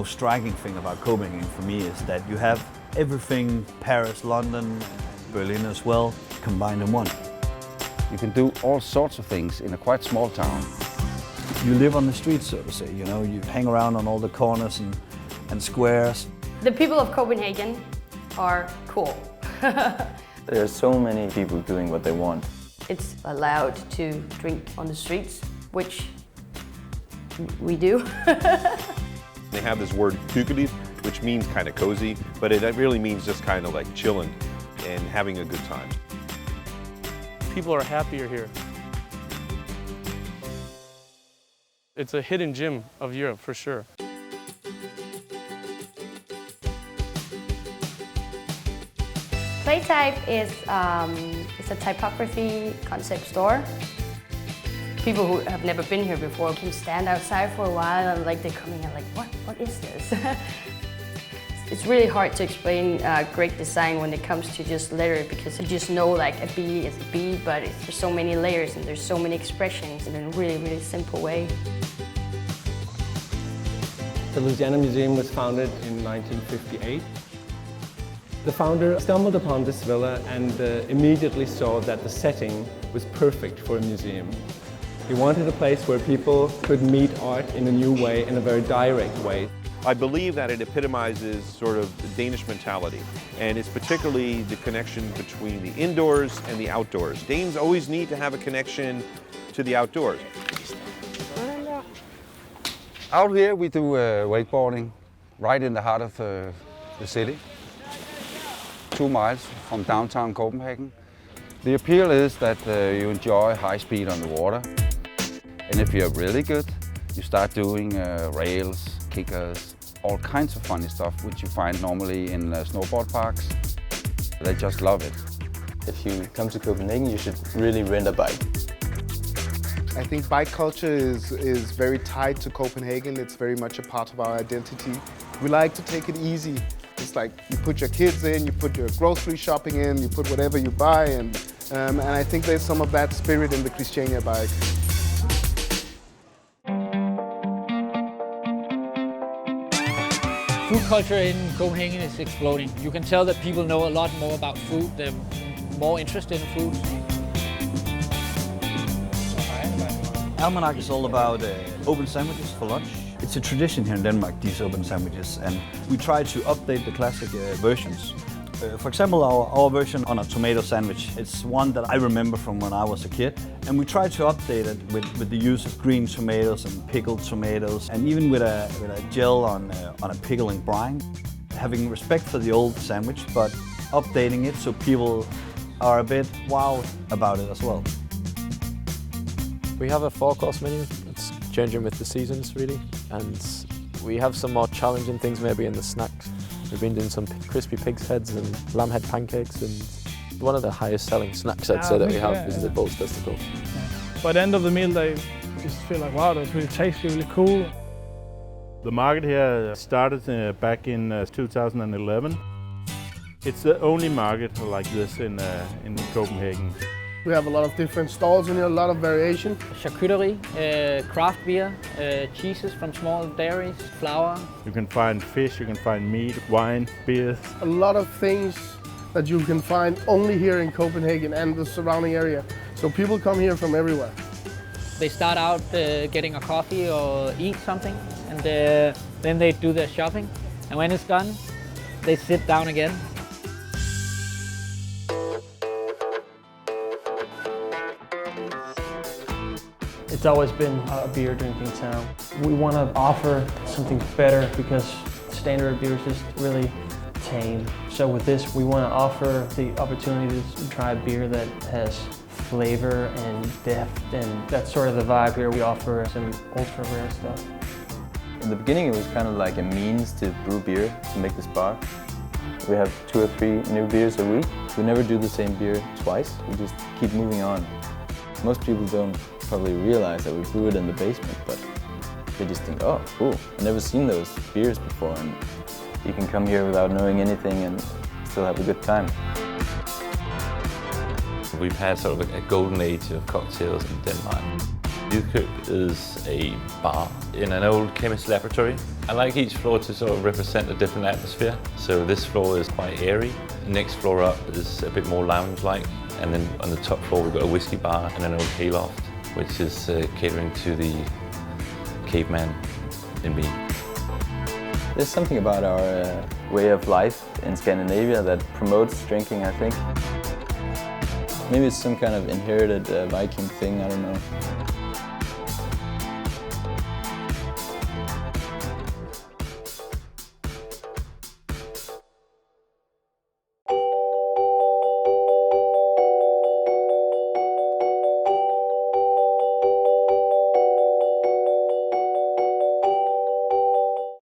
most striking thing about Copenhagen for me is that you have everything Paris, London, Berlin as well, combined in one. You can do all sorts of things in a quite small town. You live on the streets, so to say, you know, you hang around on all the corners and squares. The people of Copenhagen are cool. There are so many people doing what they want. It's allowed to drink on the streets, which we do. They have this word hyggelig, which means kind of cozy, but it really means just kind of like chilling and having a good time. People are happier here. It's a hidden gem of Europe for sure. PLAYTYPE is it's a typography concept store. People who have never been here before can stand outside for a while and like they come in and like, what is this? It's really hard to explain great design when it comes to just letter because you just know like a B is a B, but there's so many layers and there's so many expressions in a really, really simple way. The Louisiana Museum was founded in 1958. The founder stumbled upon this villa and immediately saw that the setting was perfect for a museum. He wanted a place where people could meet art in a new way, in a very direct way. I believe that it epitomizes sort of the Danish mentality, and it's particularly the connection between the indoors and the outdoors. Danes always need to have a connection to the outdoors. Out here we do wakeboarding right in the heart of the city, 2 miles from downtown Copenhagen. The appeal is that you enjoy high speed on the water, and if you're really good, you start doing rails, kickers, all kinds of funny stuff which you find normally in snowboard parks. They just love it. If you come to Copenhagen, you should really rent a bike. I think bike culture is very tied to Copenhagen. It's very much a part of our identity. We like to take it easy. It's like you put your kids in, you put your grocery shopping in, you put whatever you buy, and I think there's some of that spirit in the CHRISTIANIA bike. Food culture in Copenhagen is exploding. You can tell that people know a lot more about food. They're more interested in food. ALMANAK is all about open sandwiches for lunch. It's a tradition here in Denmark, these open sandwiches, and we try to update the classic versions. For example, our version on a tomato sandwich, it's one that I remember from when I was a kid, and we try to update it with the use of green tomatoes and pickled tomatoes, and even with a gel on a pickling brine. Having respect for the old sandwich, but updating it so people are a bit wowed about it as well. We have a 4-course menu. It's changing with the seasons, really. And we have some more challenging things maybe in the snacks. We've been doing some crispy pig's heads and lamb head pancakes. And one of the highest selling snacks I'd say that we have is the bull's testicle. By the end of the meal, they just feel like, wow, that's really tasty, really cool. The market here started back in 2011. It's the only market like this in Copenhagen. We have a lot of different stalls in here, a lot of variation. Charcuterie, craft beer, cheeses from small dairies, flour. You can find fish, you can find meat, wine, beers. A lot of things that you can find only here in Copenhagen and the surrounding area. So people come here from everywhere. They start out getting a coffee or eat something, and then they do their shopping. And when it's done, they sit down again. It's always been a beer drinking town. We want to offer something better because standard beer is just really tame. So with this, we want to offer the opportunity to try a beer that has flavor and depth, and that's sort of the vibe here. We offer some ultra rare stuff. In the beginning, it was kind of like a means to brew beer to make this bar. We have 2 or 3 new beers a week. We never do the same beer twice. We just keep moving on. Most people don't probably realize that we brew it in the basement, but they just think, oh, cool, I've never seen those beers before, and you can come here without knowing anything and still have a good time. We've had sort of a golden age of cocktails in Denmark. Lydkøb is a bar in an old chemist laboratory. I like each floor to sort of represent a different atmosphere. So this floor is quite airy. The next floor up is a bit more lounge-like. And then on the top floor we've got a whiskey bar and an old hayloft, which is catering to the caveman in me. There's something about our way of life in Scandinavia that promotes drinking, I think. Maybe it's some kind of inherited Viking thing, I don't know.